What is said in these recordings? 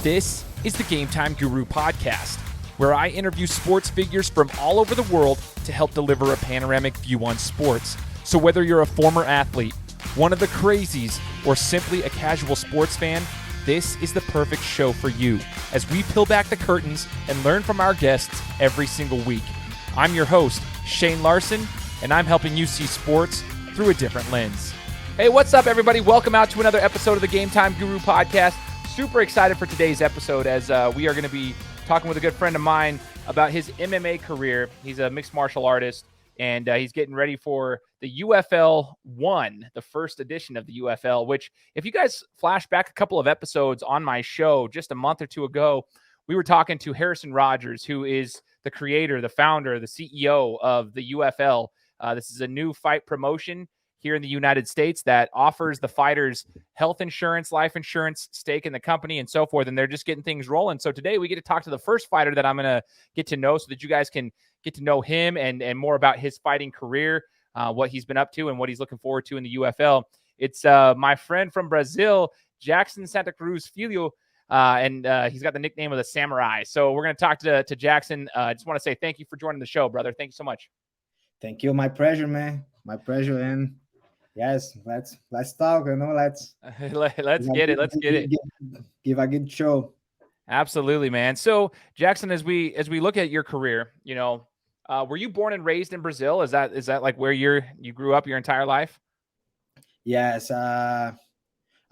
This is the Game Time Guru podcast, where I interview sports figures from all over the world to help deliver a panoramic view on sports. So whether you're a former athlete, one of the crazies, or simply a casual sports fan, this is the perfect show for you as we peel back the curtains and learn from our guests every single week. I'm your host, Shane Larson, and I'm helping you see sports through a different lens. Hey, what's up, everybody? Welcome out to another episode of the Game Time Guru podcast. Super excited for today's episode as we are going to be talking with a good friend of mine about his MMA career. He's a mixed martial artist, and he's getting ready for the UFL 1, the first edition of the UFL, which if you guys flash back a couple of episodes on my show just a month or two ago, we were talking to Harrison Rogers, who is the creator, the founder, the CEO of the UFL. This is a new fight promotion here in the United States that offers the fighters health insurance, life insurance, stake in the company, and so forth. And they're just getting things rolling. So today we get to talk to the first fighter that I'm going to get to know so that you guys can get to know him and more about his fighting career, what he's been up to and what he's looking forward to in the UFL. It's my friend from Brazil, Jackson Santa Cruz Filho, and he's got the nickname of the Samurai. So we're going to talk to Jackson. I just want to say thank you for joining the show, brother. Thank you so much. Thank you. My pleasure, man. My pleasure. And yes, let's talk. Let's get it. Let's get it. Give a good show. Absolutely, man. So Jackson, as we look at your career, were you born and raised in Brazil? Is that like where you grew up your entire life? Yes. I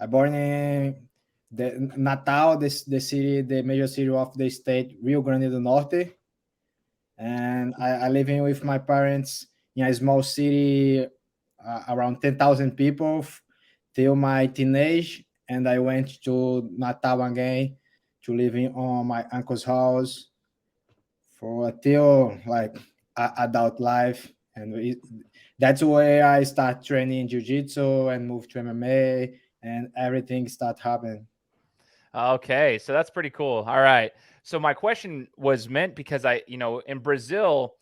born in the Natal, the city, the major city of the state, Rio Grande do Norte. And I live in with my parents in a small city, around 10,000 people till my teenage. And I went to Natal again to live on my uncle's house for till like adult life. And that's where I start training Jiu Jitsu and move to MMA, and everything start happening. Okay, so that's pretty cool. All right. So my question was meant because in Brazil,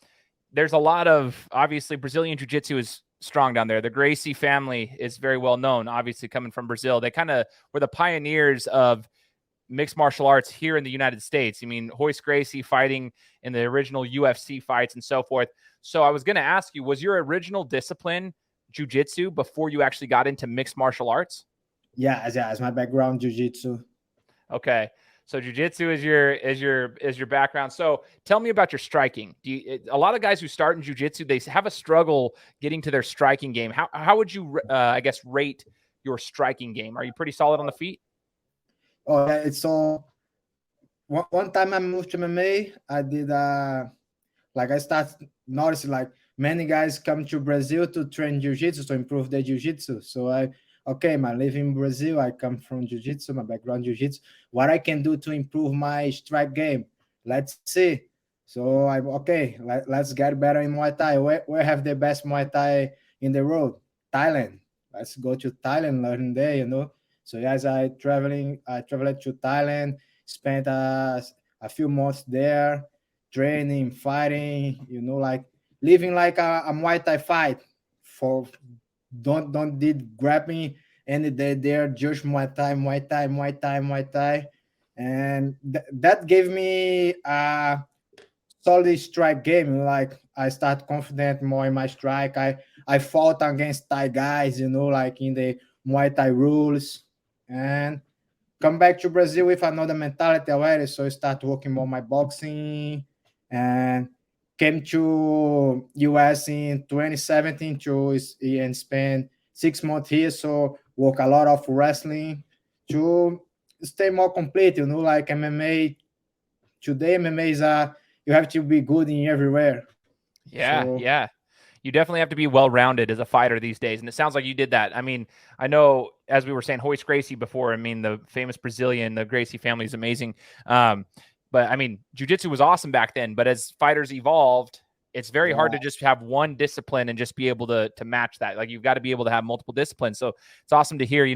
there's a lot of, obviously, Brazilian Jiu Jitsu is strong down there. The Gracie family is very well known, obviously coming from Brazil. They kind of were the pioneers of mixed martial arts here in the United States. I mean, Royce Gracie fighting in the original UFC fights and so forth. So I was going to ask you, was your original discipline Jiu Jitsu before you actually got into mixed martial arts? Yeah, as my background, Jiu Jitsu. Okay. So jiu-jitsu is your background. So tell me about your striking. A lot of guys who start in jiu-jitsu, they have a struggle getting to their striking game. How would you, rate your striking game? Are you pretty solid on the feet? Oh, yeah. It's so one time I moved to MMA, I did I started noticing like many guys come to Brazil to train jiu-jitsu to improve their jiu-jitsu. So I live in Brazil. I come from jiu-jitsu, my background jiu-jitsu. What I can do to improve my strike game? Let's see. So let's get better in Muay Thai. Where have the best Muay Thai in the world? Thailand. Let's go to Thailand, learn there, So as I traveled to Thailand, spent a few months there, training, fighting, like living like a Muay Thai fight. Don't did grabbing any day there, just Muay Thai, and that gave me a solid strike game. Like I start confident more in my strike. I fought against Thai guys, like in the Muay Thai rules, and come back to Brazil with another mentality already. So I start working more my boxing and came to US in 2017 and spent 6 months here. So work a lot of wrestling to stay more complete, like MMA. Today MMA is you have to be good in everywhere. Yeah. You definitely have to be well-rounded as a fighter these days. And it sounds like you did that. I mean, I know, as we were saying, Royce Gracie before, I mean, the famous Brazilian, the Gracie family is amazing. But I mean, jiu-jitsu was awesome back then, but as fighters evolved, it's very hard to just have one discipline and just be able to match that. Like, you've got to be able to have multiple disciplines. So it's awesome to hear,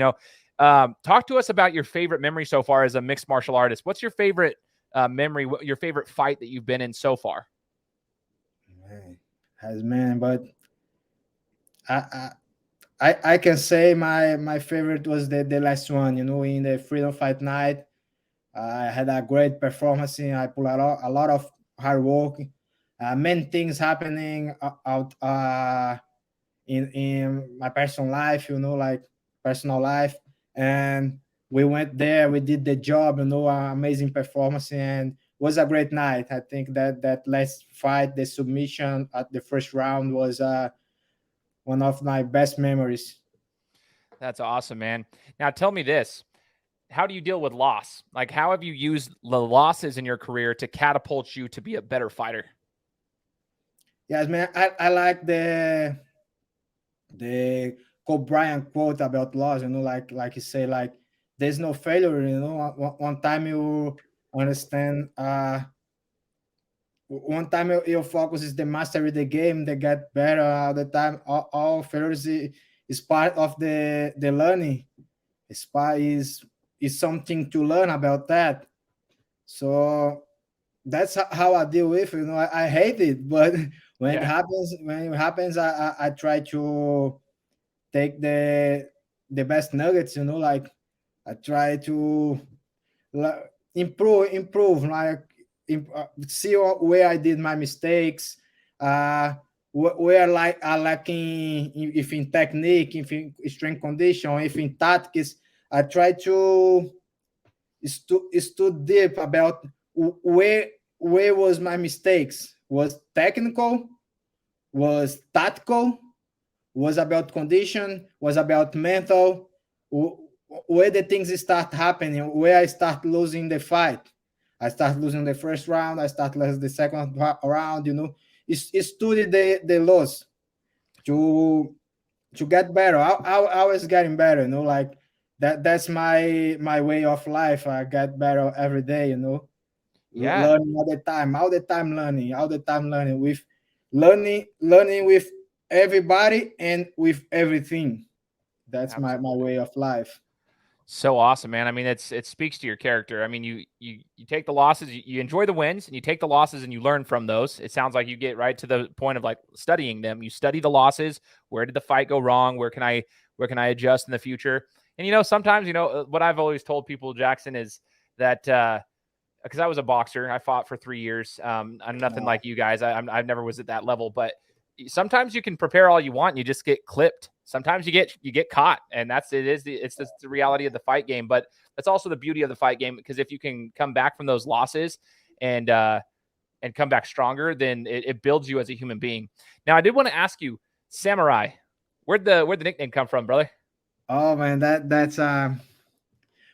talk to us about your favorite memory so far as a mixed martial artist. What's your favorite memory, your favorite fight that you've been in so far? But I can say my favorite was the last one, in the Freedom Fight Night. I had a great performance. I put a lot of hard work. Many things happening out in my personal life, like personal life. And we went there, we did the job, amazing performance, and was a great night. I think that last fight, the submission at the first round, was one of my best memories. That's awesome, man. Now tell me this. How do you deal with loss? Like, how have you used the losses in your career to catapult you to be a better fighter? Yes, man. I like the Kobe Bryant quote about loss. Like you say, like there's no failure. One time you understand. One time your focus is the mastery of the game, they get better all the time. All failures is part of the learning. Is something to learn about that. So that's how I deal with it. I hate it, but Yeah. when it happens, I try to take the best nuggets. Like I try to improve, like see where I did my mistakes, where like I lacking, if in technique, if in strength condition, if in tactics. I try to stood deep about where was my mistakes. Was technical, was tactical, was about condition, was about mental, where the things start happening, where I start losing the fight. I start losing the first round, I start losing the second round. It's study the loss to get better. I was getting better. Like that's my way of life. I get better every day. Yeah. Learning all the time learning, with learning with everybody and with everything. That's my Absolutely. way of life. So awesome, man. I mean, it speaks to your character. I mean, you take the losses, you enjoy the wins, and you take the losses and you learn from those. It sounds like you get right to the point of like studying them. You study the losses. Where did the fight go wrong? Where can I adjust in the future? And sometimes what I've always told people, Jackson, is that because I was a boxer, I fought for 3 years. I'm nothing Uh, like you guys. I never was at that level, but sometimes you can prepare all you want and you just get clipped. Sometimes you get caught, and it's the reality of the fight game. But that's also the beauty of the fight game, because if you can come back from those losses and come back stronger, then it builds you as a human being. Now, I did want to ask you, Samurai, where'd the nickname come from, brother? oh man, that's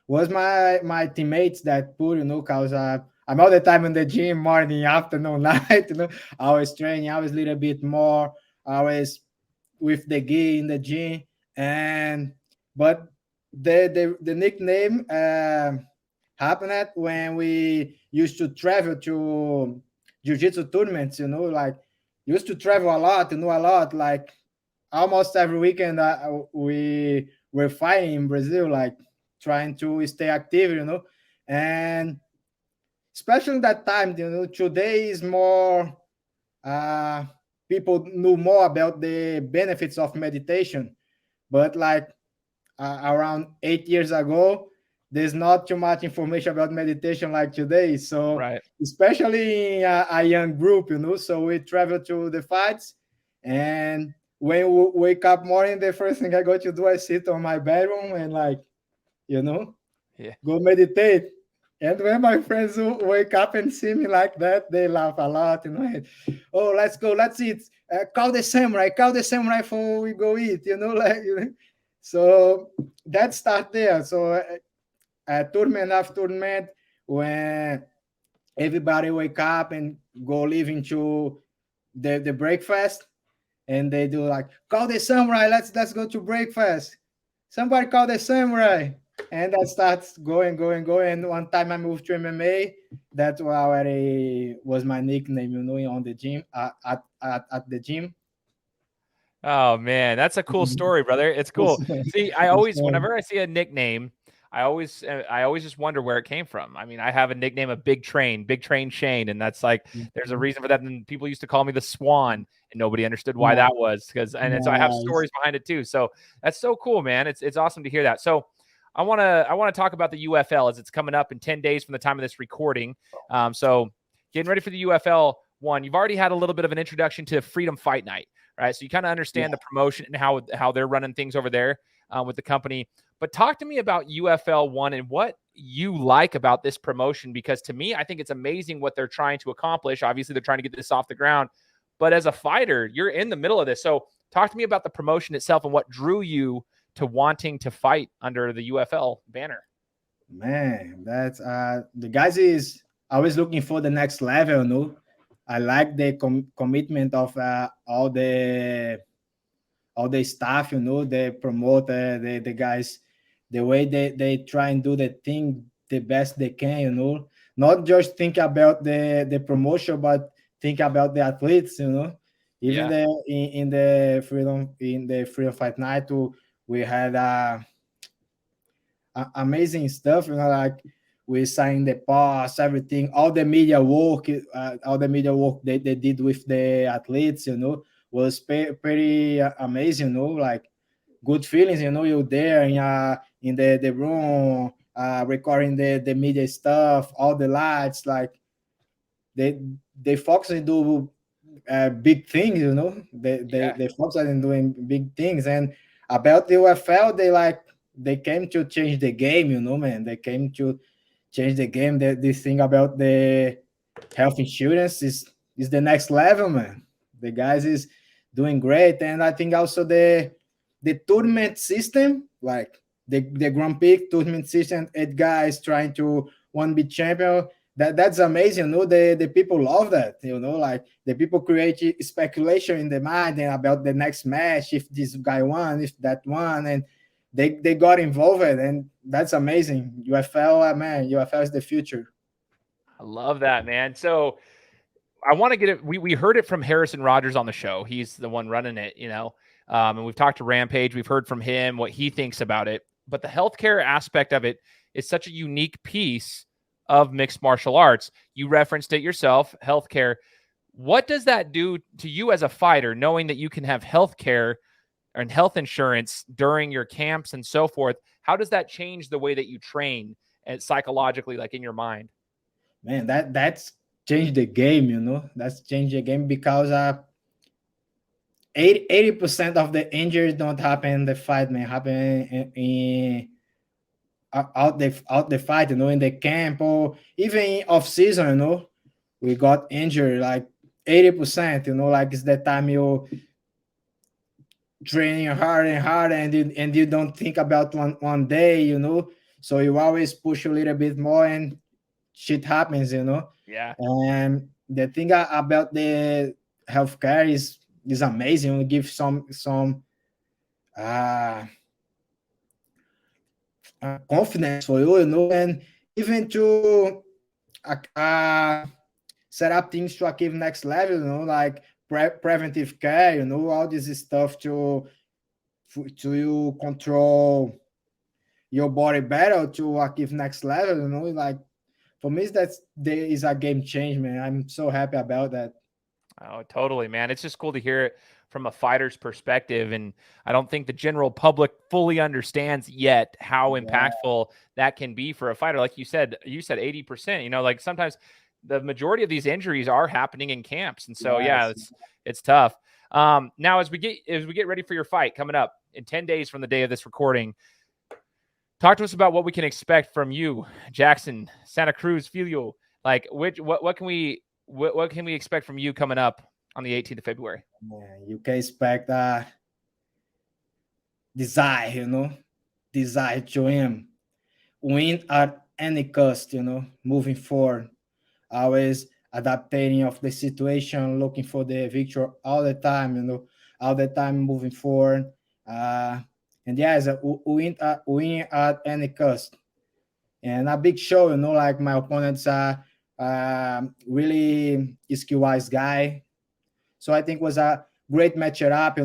was my teammates that put, cause I'm all the time in the gym, morning, afternoon, night. I was training, I was a little bit more, I was with the gi in the gym. And but the nickname happened when we used to travel to Jiu Jitsu tournaments. Like used to travel a lot, like almost every weekend. We were fighting in Brazil, like trying to stay active. And especially that time. Today is more, uh, people knew more about the benefits of meditation, but like around 8 years ago, there's not too much information about meditation like today. So Right. especially in a young group, so we travel to the fights, and when we wake up morning, the first thing I go to do, I sit on my bedroom and like, you know Yeah. go meditate. And when my friends wake up and see me like that, they laugh a lot. And, oh, let's go, let's eat. Call the samurai before we go eat. Like. So that start there. So tournament after tournament, when everybody wake up and go live into the breakfast, and they do like, call the samurai. Let's go to breakfast. Somebody call the samurai. And that starts going. One time I moved to MMA. That's already was my nickname, on the gym, at the gym. Oh man, that's a cool story, brother. It's It's, cool. See, I it's always, whenever I see a nickname, I always just wonder where it came from. I mean, I have a nickname of Big Train Shane, and that's like, there's a reason for that. And people used to call me the Swan, and nobody understood why that was, and so I have nice. stories behind it too. So that's so cool, man. It's awesome to hear that. So I want to talk about the UFL as it's coming up in 10 days from the time of this recording. So getting ready for the UFL one, you've already had a little bit of an introduction to Freedom Fight Night, right? So you kind of understand the promotion and how they're running things over there with the company. But talk to me about UFL one and what you like about this promotion, because to me, I think it's amazing what they're trying to accomplish. Obviously, they're trying to get this off the ground, but as a fighter, you're in the middle of this. So talk to me about the promotion itself and what drew you to wanting to fight under the UFL banner. Man, that's the guys is always looking for the next level. No, I like the commitment of all the staff. The promoter, the guys, the way they try and do the thing the best they can. Not just think about the promotion, but think about the athletes. Even in the freedom fight night, we had amazing stuff. Like we signed the pass, everything, all the media work, they did with the athletes, was pretty amazing. Like good feelings. You're there in the room, recording the media stuff, all the lights. Like they focus and do big things. They focus on doing big things. And about the UFL, they came to change the game. Man, they came to change the game. This thing about the health insurance is the next level, man. The guys is doing great. And I think also the tournament system, like the Grand Prix tournament system, 8 guys trying to one be champion. That's amazing. The people love that. Like the people create speculation in the mind and about the next match, if this guy won, if that won, and they got involved, and that's amazing. UFL, man, UFL is the future. I love that, man. So I want to get it. We heard it from Harrison Rogers on the show. He's the one running it, and we've talked to Rampage. We've heard from him what he thinks about it. But the healthcare aspect of it is such a unique piece of mixed martial arts. You referenced it yourself, healthcare. What does that do to you as a fighter, knowing that you can have healthcare and health insurance during your camps and so forth? How does that change the way that you train and psychologically, like in your mind? Man, that's changed the game. That's changed the game because 80% of the injuries don't happen in the fight, man. Happen in out the fight, in the camp, or even in off season. We got injured like 80%. Like it's the time you training hard and hard, and you don't think about one day. So you always push a little bit more, and shit happens. Yeah. And the thing about the healthcare is amazing. We give some uh, confidence for you, and even to uh, set up things to achieve next level, like preventive care, all this stuff to you control your body better to achieve next level, like for me there is a game change, man. I'm so happy about that. Oh, totally, man. It's just cool to hear it from a fighter's perspective. And I don't think the general public fully understands yet how impactful that can be for a fighter. Like you said 80%, like sometimes the majority of these injuries are happening in camps. And so, it's tough. Now as we get ready for your fight coming up in 10 days from the day of this recording, talk to us about what we can expect from you, Jackson Santa Cruz Filho. Like what can we expect from you coming up on the 18th of February? Man, you can expect desire, desire to win at any cost, moving forward, always adapting of the situation, looking for the victory all the time, all the time moving forward. And it's a win at any cost. And a big show, like my opponents are really skill-wise guy. So I think it was a great matchup,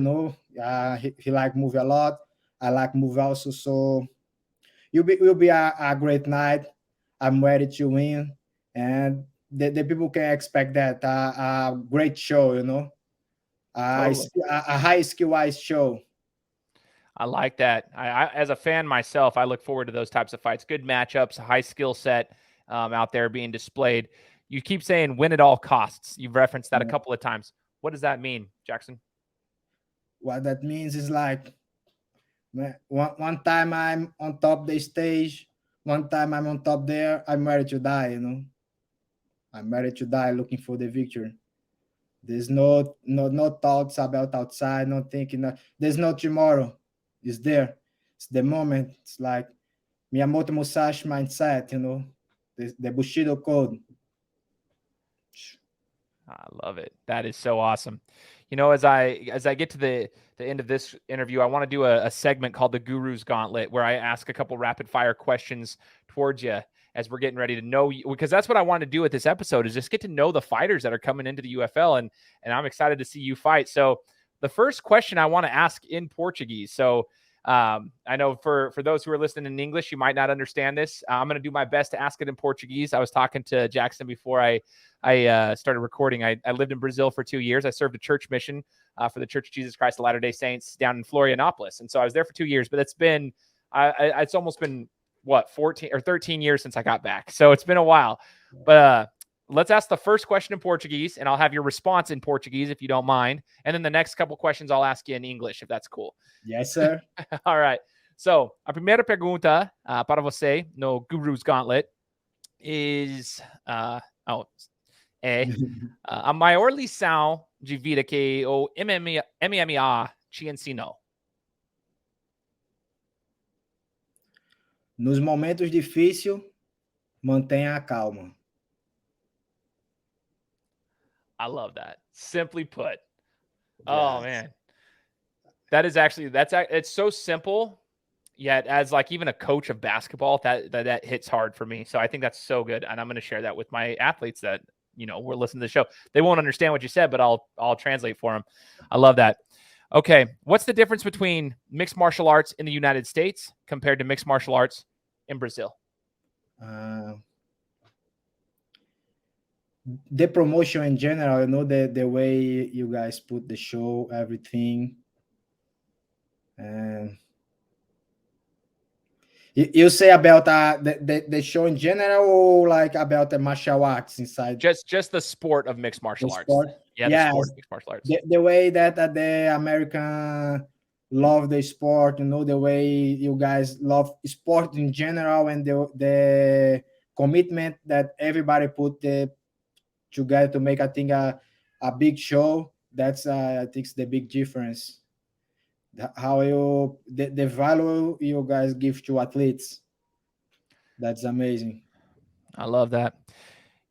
he like move a lot. I like move also. So will be a great night. I'm ready to win. And the people can expect that a great show, Totally. a high skill-wise show. I like that. As a fan myself, I look forward to those types of fights. Good matchups, a high skill set out there being displayed. You keep saying win at all costs. You've referenced that a Yeah. couple of times. What does that mean, Jackson? What that means is like, one time I'm on top the stage, one time I'm on top there, I'm ready to die, I'm ready to die looking for the victory. There's no thoughts about outside, no thinking. There's no tomorrow. It's there. It's the moment. It's like Miyamoto Musashi mindset, the Bushido code. I love it. That is so awesome. As I get to the end of this interview, I want to do a segment called the Guru's Gauntlet, where I ask a couple rapid fire questions towards you as we're getting ready to know you, because that's what I want to do with this episode, is just get to know the fighters that are coming into the UFL, and I'm excited to see you fight. So the first question I want to ask in Portuguese. So I know for those who are listening in English, you might not understand this. I'm going to do my best to ask it in Portuguese. I was talking to Jackson before I started recording. I lived in Brazil for 2 years. I served a church mission for the Church of Jesus Christ of Latter-day Saints down in Florianopolis. And so I was there for 2 years, but it's almost been 14 or 13 years since I got back. So it's been a while, but let's ask the first question in Portuguese, and I'll have your response in Portuguese if you don't mind. And then the next couple questions I'll ask you in English, if that's cool. Yes, sir. All right. So a primeira pergunta para você no Guru's Gauntlet is a maior lição de vida que o MMA te ensinou. Nos momentos difíceis, mantenha a calma. I love that. Simply put. Yes. Oh man. It's so simple, yet as like even a coach of basketball, that hits hard for me. So I think that's so good. And I'm going to share that with my athletes that, we're listening to the show. They won't understand what you said, but I'll translate for them. I love that. Okay. What's the difference between mixed martial arts in the United States compared to mixed martial arts in Brazil? The promotion in general, the way you guys put the show, everything. And you say about the show in general, or like about the martial arts inside? Just the sport of mixed martial arts. Sport? Yeah, the sport of mixed martial arts. The way that the American love the sport, the way you guys love sport in general, and the commitment that everybody put together to make, I think, a big show. That's I think the big difference. How the value you guys give to athletes. That's amazing. I love that.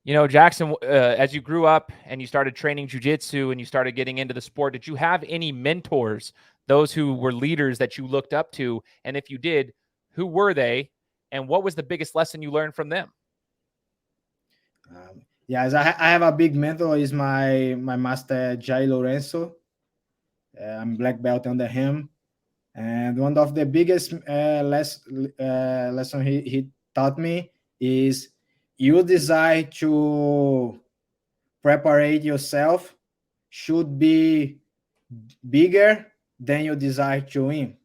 Jackson, as you grew up and you started training jiu-jitsu and you started getting into the sport, did you have any mentors, those who were leaders that you looked up to? And if you did, who were they? And what was the biggest lesson you learned from them? Yes, I have a big mentor. Is my master, Jai Lorenzo. I'm black belt under him. And one of the biggest lesson he taught me is, you desire to prepare yourself should be bigger than you desire to win.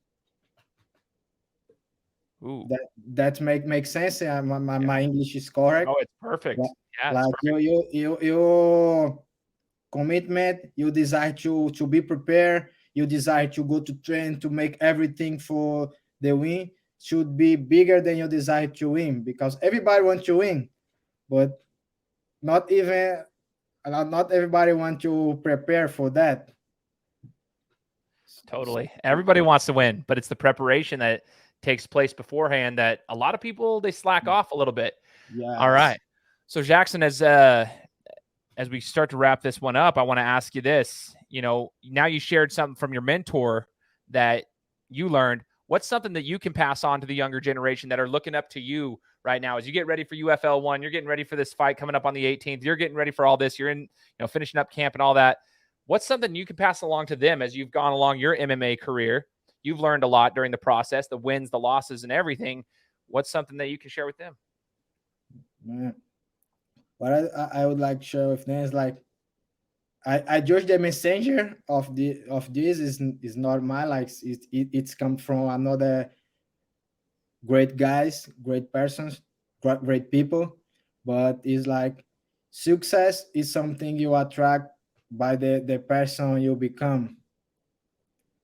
Ooh. That makes sense. My English is correct. Oh, it's perfect. Yeah, like you commitment, you desire to be prepared, you desire to go to train to make everything for the win should be bigger than your desire to win, because everybody wants to win, but not everybody wants to prepare for that. Totally. Everybody wants to win, but it's the preparation that takes place beforehand that a lot of people, they slack off a little bit. Yeah. All right. So Jackson, as we start to wrap this one up, I want to ask you this. Now you shared something from your mentor that you learned. What's something that you can pass on to the younger generation that are looking up to you right now as you get ready for UFL 1? You're getting ready for this fight coming up on the 18th. You're getting ready for all this. You're in, finishing up camp and all that. What's something you can pass along to them as you've gone along your MMA career? You've learned a lot during the process, the wins, the losses, and everything. What's something that you can share with them? What I would like to share with them is like, I judge the messenger of this is not mine. Like it's come from another great guys, great persons, great people, but it's like success is something you attract by the person you become.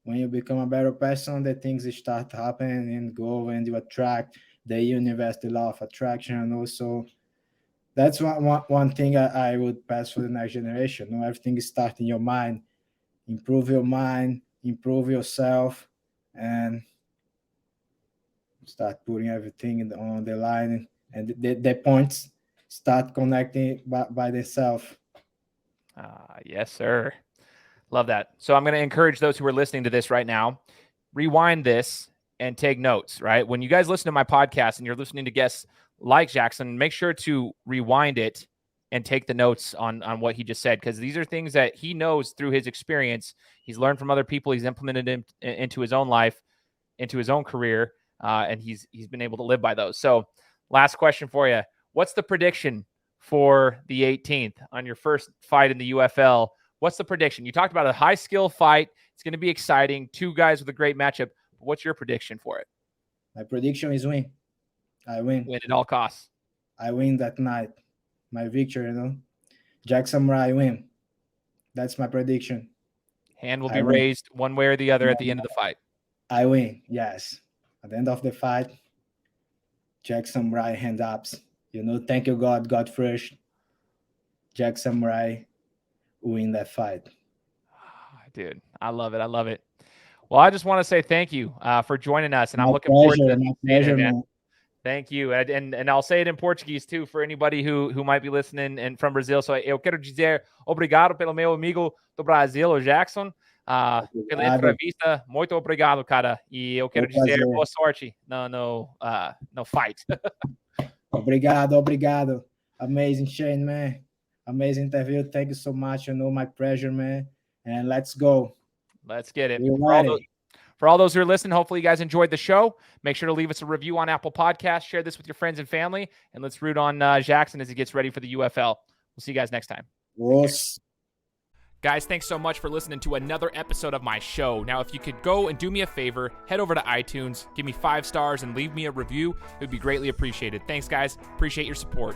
When you become a better person, the things start happening and go, and you attract the universe, the law of attraction. And also that's one thing I would pass for the next generation. You know, everything starts in your mind. Improve your mind, improve yourself, and start putting everything on the line, and the points start connecting by themselves. Yes, sir. Love that. So I'm going to encourage those who are listening to this right now, rewind this and take notes, right? When you guys listen to my podcast and you're listening to guests like Jackson, make sure to rewind it and take the notes on what he just said, because these are things that he knows through his experience. He's learned from other people. He's implemented them into his own life, into his own career, and he's been able to live by those. So last question for you. What's the prediction for the 18th on your first fight in the UFL? What's the prediction? You talked about a high skill fight. It's going to be exciting. Two guys with a great matchup. What's your prediction for it? My prediction is win. I win. Win at all costs. I win that night. My victory, you know. Jack Samurai win. That's my prediction. Hand will be raised one way or the other at the end of the fight. I win, yes. At the end of the fight, Jack Samurai hand ups. You know, thank you, God first. Jack Samurai win that fight. Dude, I love it. I love it. Well, I just want to say thank you for joining us, and I'm looking forward to my pleasure, man. Thank you. And I'll say it in Portuguese too for anybody who might be listening and from Brazil. So eu quero dizer obrigado pelo meu amigo do Brasil, o Jackson, pela entrevista. Muito obrigado, cara. E eu quero dizer boa sorte no fight. Obrigado. Amazing, Shane, man. Amazing interview. Thank you so much. You know, my pleasure, man. And let's go. Let's get it. For all those who are listening, hopefully you guys enjoyed the show. Make sure to leave us a review on Apple Podcasts. Share this with your friends and family. And let's root on Jackson as he gets ready for the UFL. We'll see you guys next time. Yes. Guys, thanks so much for listening to another episode of my show. Now, if you could go and do me a favor, head over to iTunes, give me 5 stars, and leave me a review. It would be greatly appreciated. Thanks, guys. Appreciate your support.